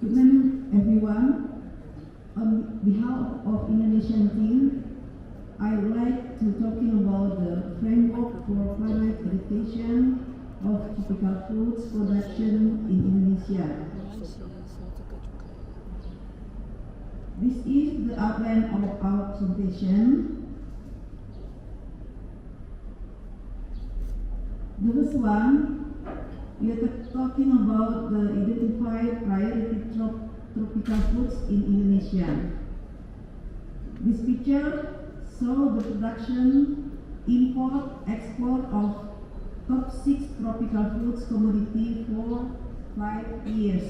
Good morning, everyone. On behalf of Indonesian team, I would like to talking about the framework for climate adaptation of tropical fruits production in Indonesia. This is the outline of our presentation. The first one, we are talking about the identified priority tropical fruits in Indonesia. This picture shows the production, import, export of top 6 tropical fruits commodity for 5 years.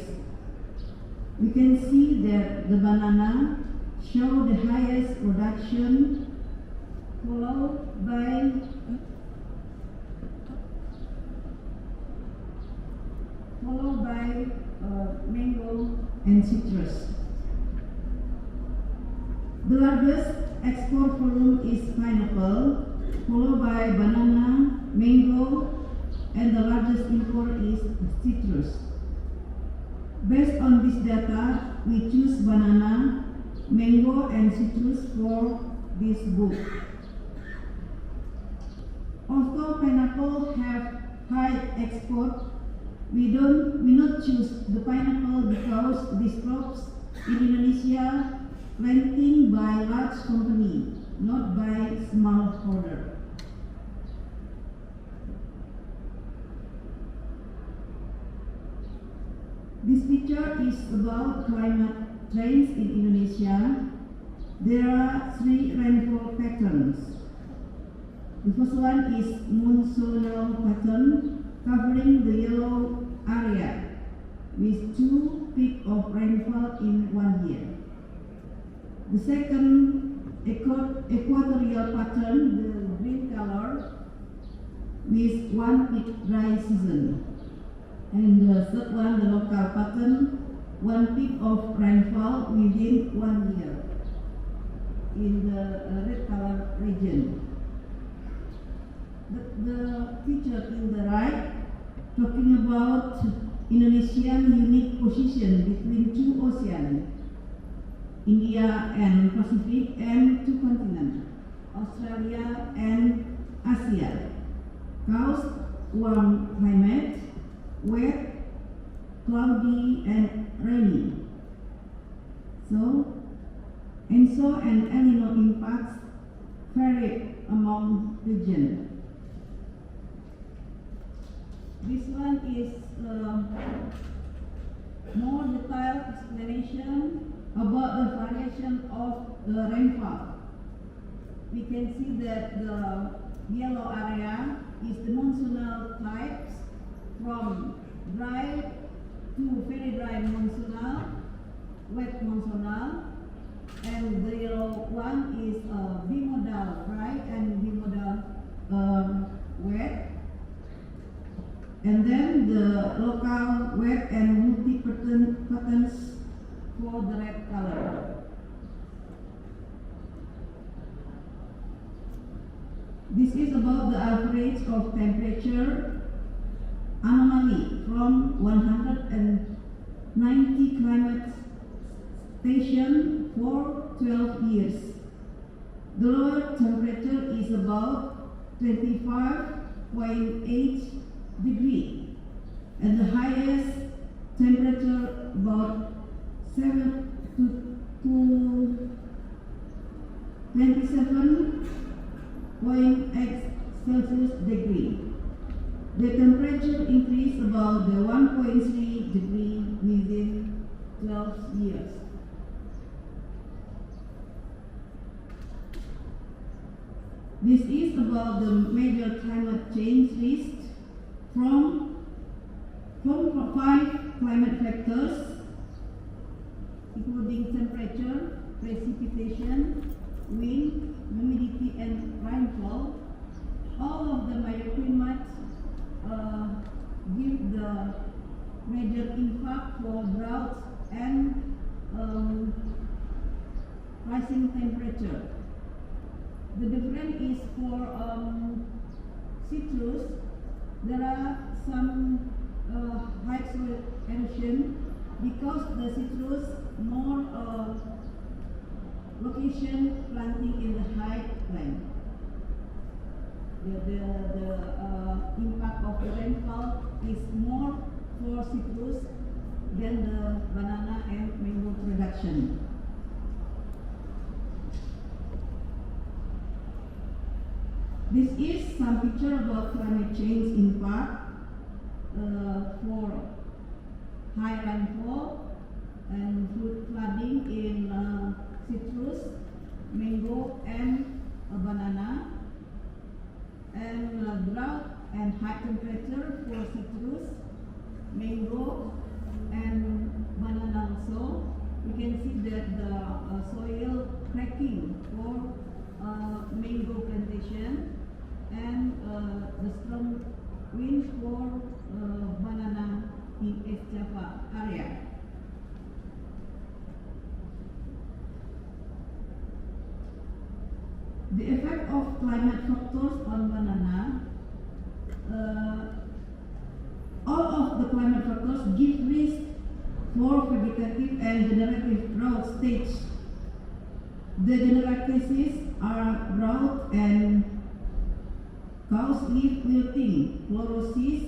We can see that the banana show the highest production, followed by mango and citrus. The largest export volume is pineapple, followed by banana, mango, and the largest import is citrus. Based on this data, we choose banana, mango, and citrus for this book. Although pineapple have high export, we not choose the pineapple because these crops in Indonesia planting by large company, not by small holder. This picture is about climate trends in Indonesia. There are 3 rainfall patterns. The first one is monsoonal pattern, covering the yellow area with 2 peaks of rainfall in 1 year. The second, equatorial pattern, the green color, with 1 peak dry season. And the third one, the local pattern, 1 peak of rainfall within 1 year in the red color region. The picture in the right talking about Indonesian unique position between 2 oceans, India and Pacific, and 2 continents, Australia and Asia. Coast, warm climate, wet, cloudy, and rainy. So and El Nino impacts vary among regions. This one is more detailed explanation about the variation of the rainfall. We can see that the yellow area is the monsoonal types from dry to very dry monsoonal, wet monsoonal, and the yellow one is bimodal dry and bimodal wet. And then the local wet and multi-patterns for the red color. This is about the average of temperature anomaly from 190 climate station for 12 years. The lower temperature is about 25.8 degree, and the highest temperature about 7 to 27.8 Celsius degree. The temperature increase about the 1.3 degree within 12 years. This is about the major climate change risk from 5 climate factors, including temperature, precipitation, wind, humidity, and rainfall. All of the microclimates give the major impact for droughts and rising temperature. The difference is for citrus. There are some high soil erosion because the citrus more location planting in the high land. The impact of the rainfall is more for citrus than the banana and mango production. This is some picture about climate change impact for high rainfall and fruit flooding in citrus, mango and banana, and drought and high temperature for citrus, mango and banana also. We can see that the soil cracking for mango plantation and the strong wind for banana in East Java area. The effect of climate factors on banana, all of the climate factors give risk for vegetative and generative growth stage. The general cases are drought and cause leaf wilting, chlorosis,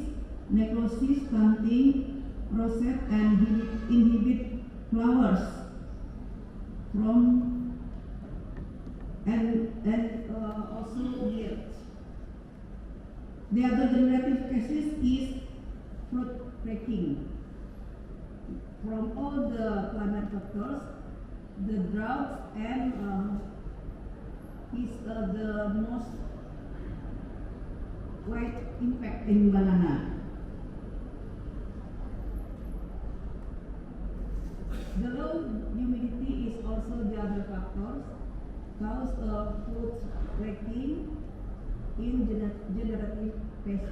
necrosis, planting, rosette, and inhibit flowers from and also yield. The other generative cases is fruit cracking. From all the climate factors, the drought and is the most wide impact in banana. The low humidity is also the other factors cause fruit cracking in generative phase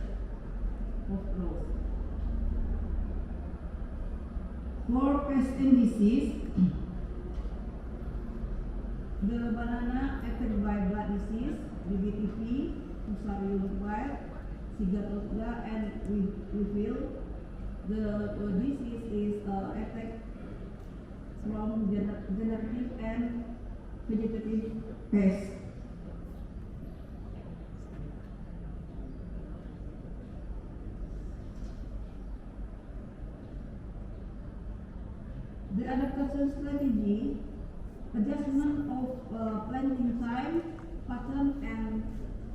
of growth. For pest and disease, the banana affected by blood disease, BBTP, Fusarium wild, Sigatoka, and Weevil. The disease is attack from generative and vegetative pests. The adaptation strategy, adjustment of planting time, pattern, and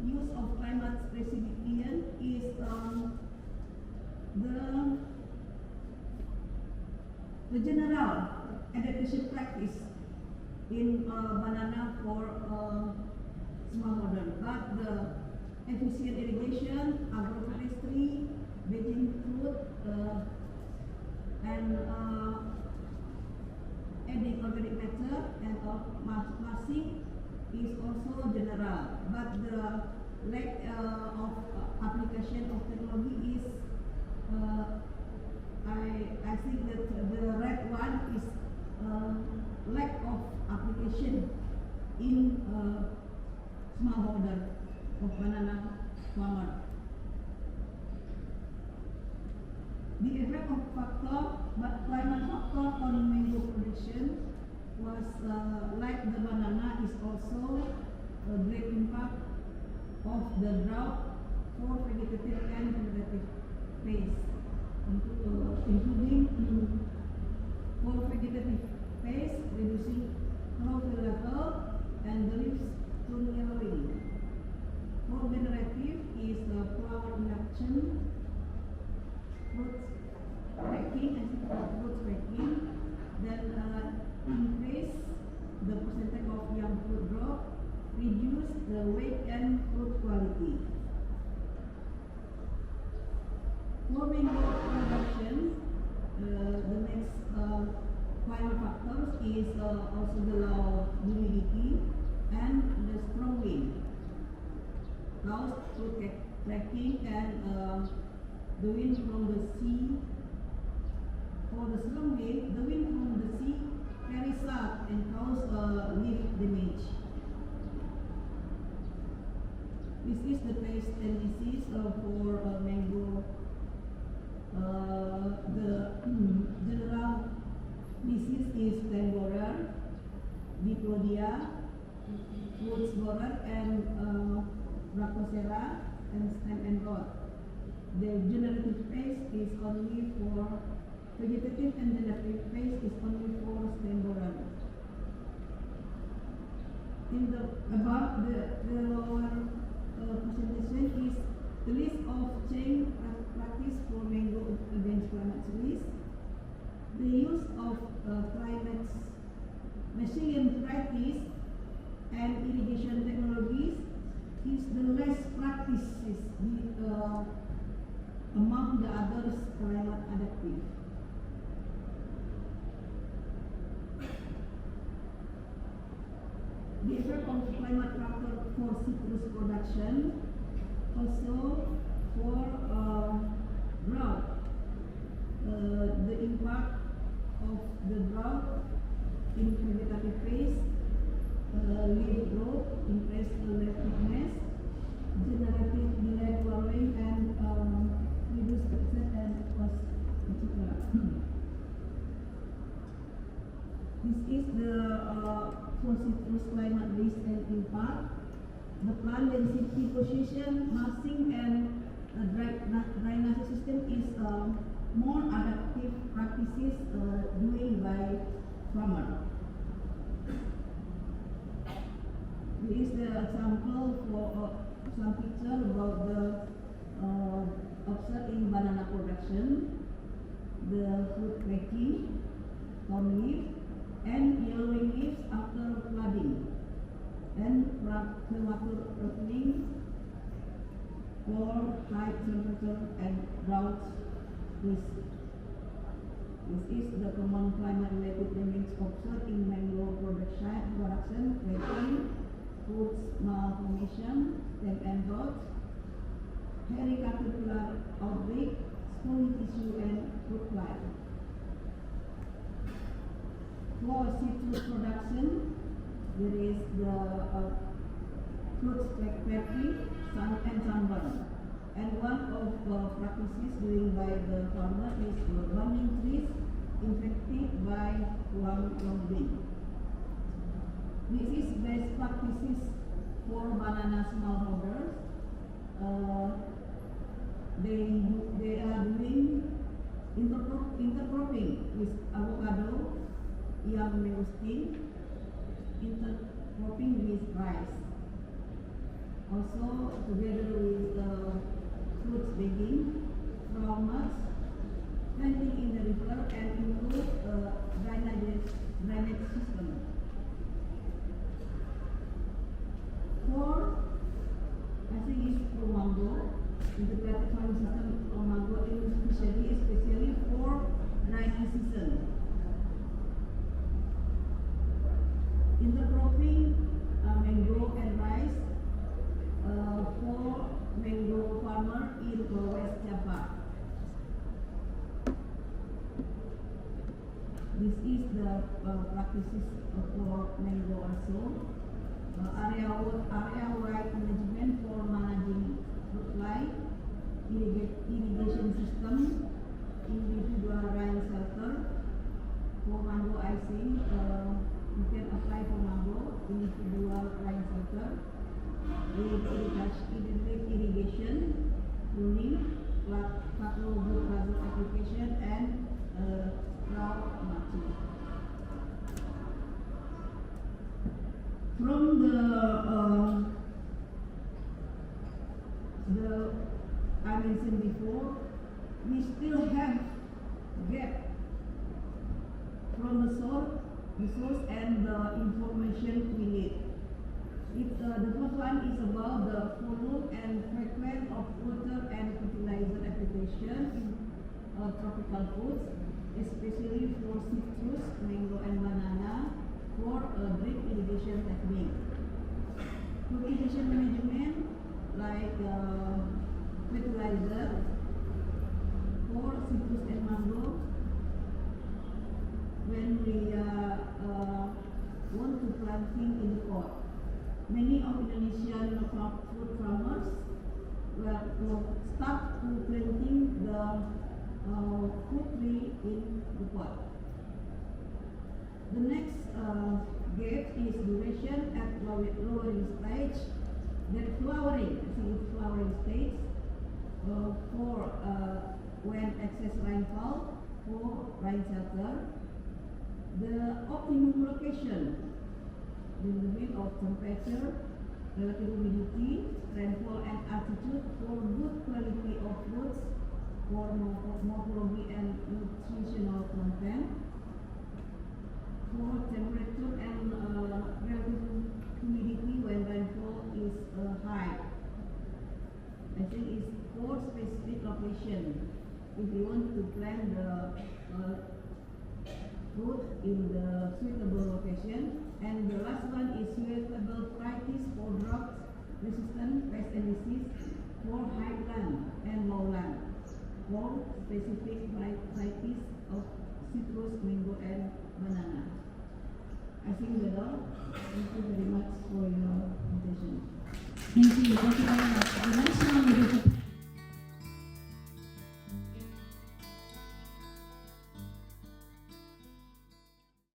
use of climate precipitation is the general adaptation practice in banana for smallholder. But the efficient irrigation, agroforestry, vegetable fruit, and adding organic matter and mulching is also general, but the lack of application of technology is I think that the right one is lack of application in smallholder of banana farmer. The effect of climate factor on mango production was like the banana is also a great impact of the drought for vegetative and generative phase, including for vegetative phase reducing chlorophyll level and the leaves turn yellowing. For generative is flower induction, fruit cracking, then increase the percentage of young fruit drop, reduce the weight and fruit quality. For mango production, the next climate factors is also the low humidity and the strong wind, cause fruit cracking and the wind from the sea. For the strong wind, the wind from the sea carries up and cause leaf damage. This is the pest and disease for mango. The general species is stem borer, Diplodia, fruits borer, and Brachycera, and stem and rod. The generative phase is only for vegetative, and generative phase is only for stem borer. In the above, the lower presentation is the list of change practice for mango against climate change. The use of climate resilient varieties and irrigation technologies is the less practices among the others climate adaptive. The effect of climate factor for citrus production, also for drought. The impact of the drought in vegetative phase, leaf growth, increased leaf thickness, generative delayed flowering, and reduced success and cost, etc. This is the for citrus climate risk and impact. The plant density position, mulching, and drainage system is more adaptive practices doing by farmer. This is the example for some picture about the observed in banana production, the fruit cracking, torn leaf, and yellowing leaves after flooding, and premature ripening for high temperature and drought risk. This is the common climate-related damage observed in mango production, cracking, fruit malformation, stem and rot, hairy caterpillar outbreak, stony tissue, and fruit fly. For citrus production, there is the fruit cracking, sun and sunburn. And one of the practices doing by the farmer is burning trees infected by worm. This is best practices for banana smallholders. They are doing intercropping with avocado, young mangosteen, intercropping with rice. Also, together with fruits bagging, farmers planting in the river and improve drainage system. For, I think it's for mango, integrated farming system for mango, especially for drying season. Intercropping mango and rice for mango farmer in West Java. This is the practices for mango also. Area wide management for managing fruit fly, irrigation system, individual rain shelter. For mango icing, you can apply for mango, individual rain shelter, irrigation, pruning, pathologizal application, and drought mulching. From the I mentioned before, we still have gap from the source and the information we need. The first one is about the volume and frequency of water and fertilizer application in tropical foods, especially for citrus, mango, and banana, for drip irrigation technique. Irrigation management, like fertilizer for citrus and mango, when we want to planting in the pot. Many of Indonesian fruit farmers will start to planting the fruit tree in the pot. The next gauge is duration at lowering stage. Then flowering, I think it's flowering stage for when excess rainfall for rain shelter. The optimum location, the limit of temperature, relative humidity, rainfall and altitude for good quality of foods for morphology and nutritional content. For temperature and relative humidity when rainfall is high. I think it's for specific location. If you want to plant the fruit in the suitable location. And the last one is suitable varieties for drought resistant pest and disease for highland and lowland. For specific varieties of citrus, mango and banana. I think that's all. Thank you very much for your attention. Thank you very much.